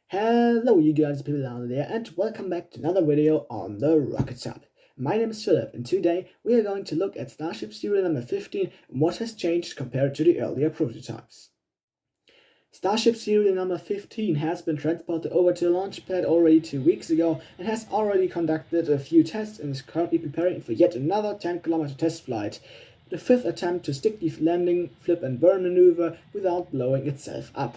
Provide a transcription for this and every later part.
Hello you guys people down there and welcome back to another video on the Rocket Shop. My name is Philip and today we are going to look at Starship serial number 15 and what has changed compared to the earlier prototypes. Starship serial number 15 has been transported over to the launch pad already 2 weeks ago and has already conducted a few tests and is currently preparing for yet another 10-kilometer test flight. The fifth attempt to stick the landing, flip and burn maneuver without blowing itself up.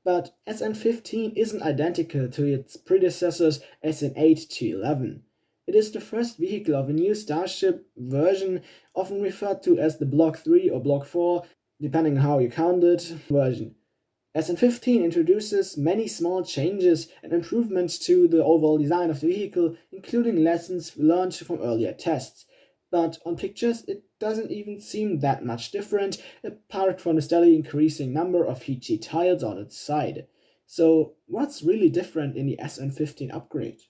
But SN15 isn't identical to its predecessors SN8 to 11. It is the first vehicle of a new Starship version, often referred to as the Block 3 or Block 4, depending on how you count it, version. SN15 introduces many small changes and improvements to the overall design of the vehicle, including lessons learned from earlier tests. But on pictures it doesn't even seem that much different, apart from the steadily increasing number of PG tiles on its side. So what's really different in the SN15 upgrade?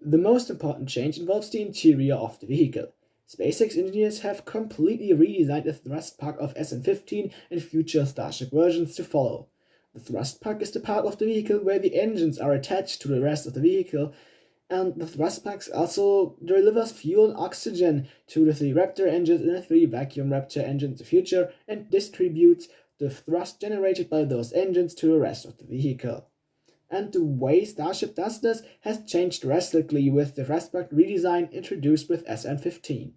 The most important change involves the interior of the vehicle. SpaceX engineers have completely redesigned the thrust pack of SN15 and future Starship versions to follow. The thrust pack is the part of the vehicle where the engines are attached to the rest of the vehicle, and the thrust pack also delivers fuel and oxygen to the 3 Raptor engines and the 3 Vacuum Raptor engines in the future and distributes the thrust generated by those engines to the rest of the vehicle. And the way Starship does this has changed drastically with the thrustback redesign introduced with SN15.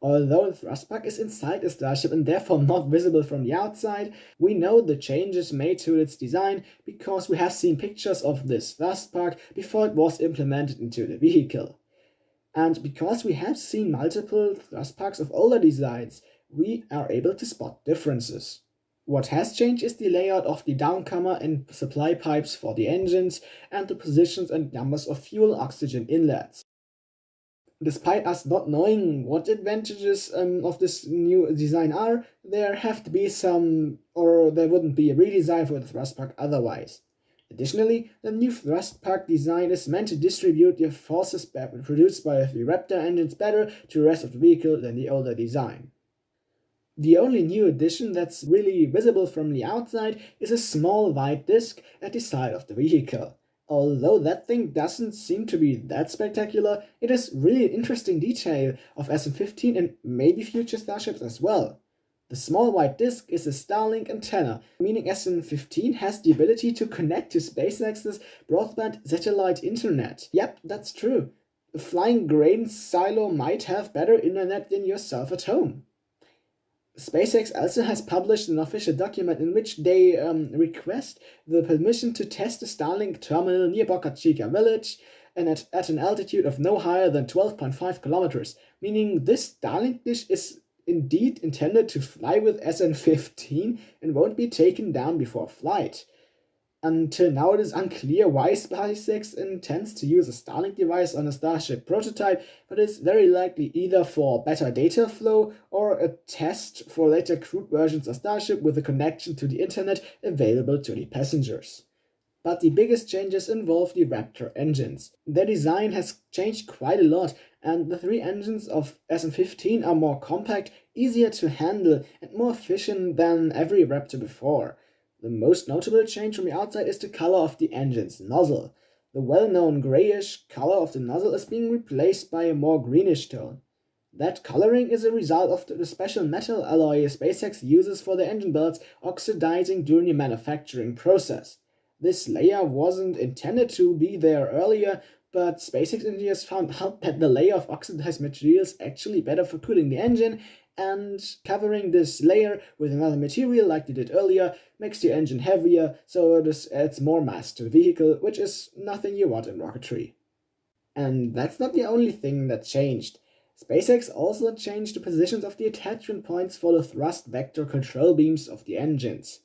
Although the thrustback is inside the Starship and therefore not visible from the outside, we know the changes made to its design because we have seen pictures of this thrustback before it was implemented into the vehicle. And because we have seen multiple thrustbacks of older designs, we are able to spot differences. What has changed is the layout of the downcomer and supply pipes for the engines and the positions and numbers of fuel oxygen inlets. Despite us not knowing what advantages of this new design are, there have to be some, or there wouldn't be a redesign for the thrust pack otherwise. Additionally, the new thrust pack design is meant to distribute the forces produced by the Raptor engines better to the rest of the vehicle than the older design. The only new addition that's really visible from the outside is a small white disc at the side of the vehicle. Although that thing doesn't seem to be that spectacular, it is really an interesting detail of SN15 and maybe future Starships as well. The small white disc is a Starlink antenna, meaning SN15 has the ability to connect to SpaceX's broadband satellite internet. Yep, that's true. A flying grain silo might have better internet than yourself at home. SpaceX also has published an official document in which they request the permission to test a Starlink terminal near Boca Chica village and at an altitude of no higher than 12.5 kilometers, meaning this Starlink dish is indeed intended to fly with SN15 and won't be taken down before flight. Until now it is unclear why SpaceX intends to use a Starlink device on a Starship prototype, but it's very likely either for better data flow or a test for later crewed versions of Starship with a connection to the internet available to the passengers. But the biggest changes involve the Raptor engines. Their design has changed quite a lot, and the 3 engines of SN15 are more compact, easier to handle, and more efficient than every Raptor before. The most notable change from the outside is the color of the engine's nozzle. The well-known grayish color of the nozzle is being replaced by a more greenish tone. That coloring is a result of the special metal alloy SpaceX uses for the engine belts oxidizing during the manufacturing process. This layer wasn't intended to be there earlier, but SpaceX engineers found out that the layer of oxidized material is actually better for cooling the engine, and covering this layer with another material like they did earlier makes the engine heavier, so this adds more mass to the vehicle, which is nothing you want in rocketry. And that's not the only thing that changed. SpaceX also changed the positions of the attachment points for the thrust vector control beams of the engines.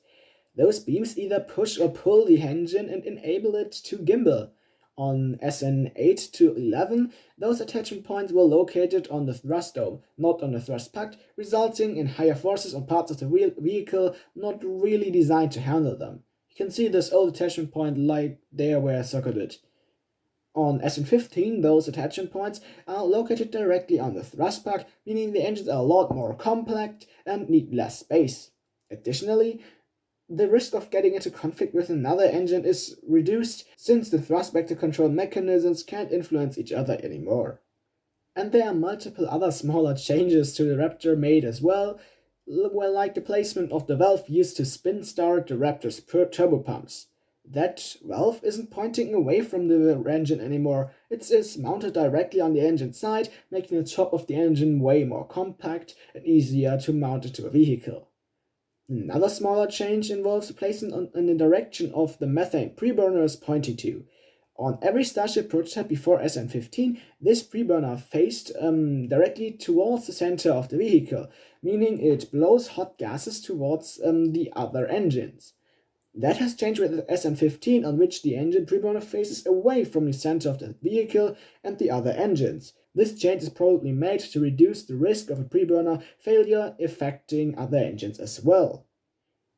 Those beams either push or pull the engine and enable it to gimbal. On SN8 to 11, those attachment points were located on the thrust dome, not on the thrust pack, resulting in higher forces on parts of the vehicle not really designed to handle them. You can see this old attachment point like there where I circled it. On SN15, those attachment points are located directly on the thrust plug, meaning the engines are a lot more compact and need less space. Additionally, the risk of getting into conflict with another engine is reduced since the thrust vector control mechanisms can't influence each other anymore. And there are multiple other smaller changes to the Raptor made as well, like the placement of the valve used to spin start the Raptor's turbopumps. That valve isn't pointing away from the engine anymore, it is mounted directly on the engine side, making the top of the engine way more compact and easier to mount into a vehicle. Another smaller change involves the placement in the direction of the methane preburner is pointing to. On every Starship prototype before SN15, this preburner faced directly towards the center of the vehicle, meaning it blows hot gases towards the other engines. That has changed with SN15, on which the engine preburner faces away from the center of the vehicle and the other engines. This change is probably made to reduce the risk of a preburner failure affecting other engines as well.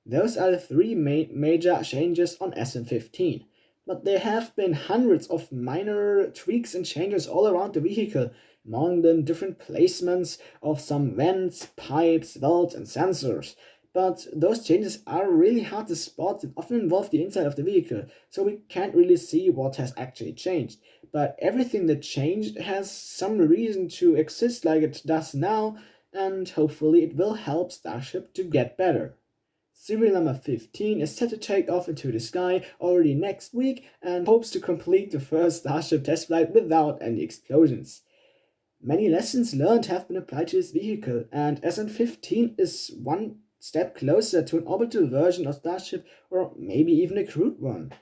Those are the three major changes on SN15, but there have been hundreds of minor tweaks and changes all around the vehicle, among them different placements of some vents, pipes, valves, and sensors. But those changes are really hard to spot and often involve the inside of the vehicle, so we can't really see what has actually changed. But everything that changed has some reason to exist like it does now, and hopefully it will help Starship to get better. Serial number 15 is set to take off into the sky already next week and hopes to complete the first Starship test flight without any explosions. Many lessons learned have been applied to this vehicle, and SN15 is one step closer to an orbital version of Starship, or maybe even a crewed one.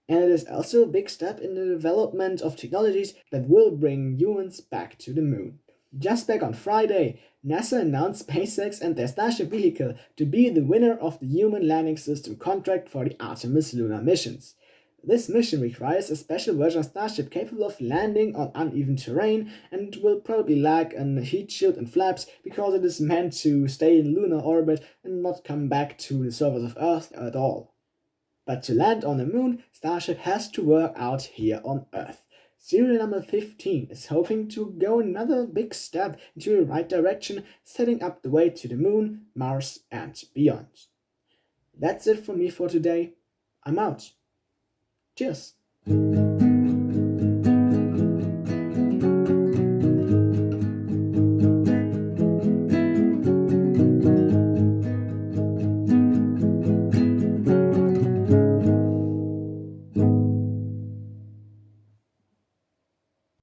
And it is also a big step in the development of technologies that will bring humans back to the moon. Just back on Friday, NASA announced SpaceX and their Starship vehicle to be the winner of the Human Landing System contract for the Artemis lunar missions. This mission requires a special version of Starship capable of landing on uneven terrain and will probably lack a heat shield and flaps because it is meant to stay in lunar orbit and not come back to the surface of Earth at all. But to land on the moon, Starship has to work out here on Earth. Serial number 15 is hoping to go another big step into the right direction, setting up the way to the moon, Mars, and beyond. That's it from me for today. I'm out. Cheers.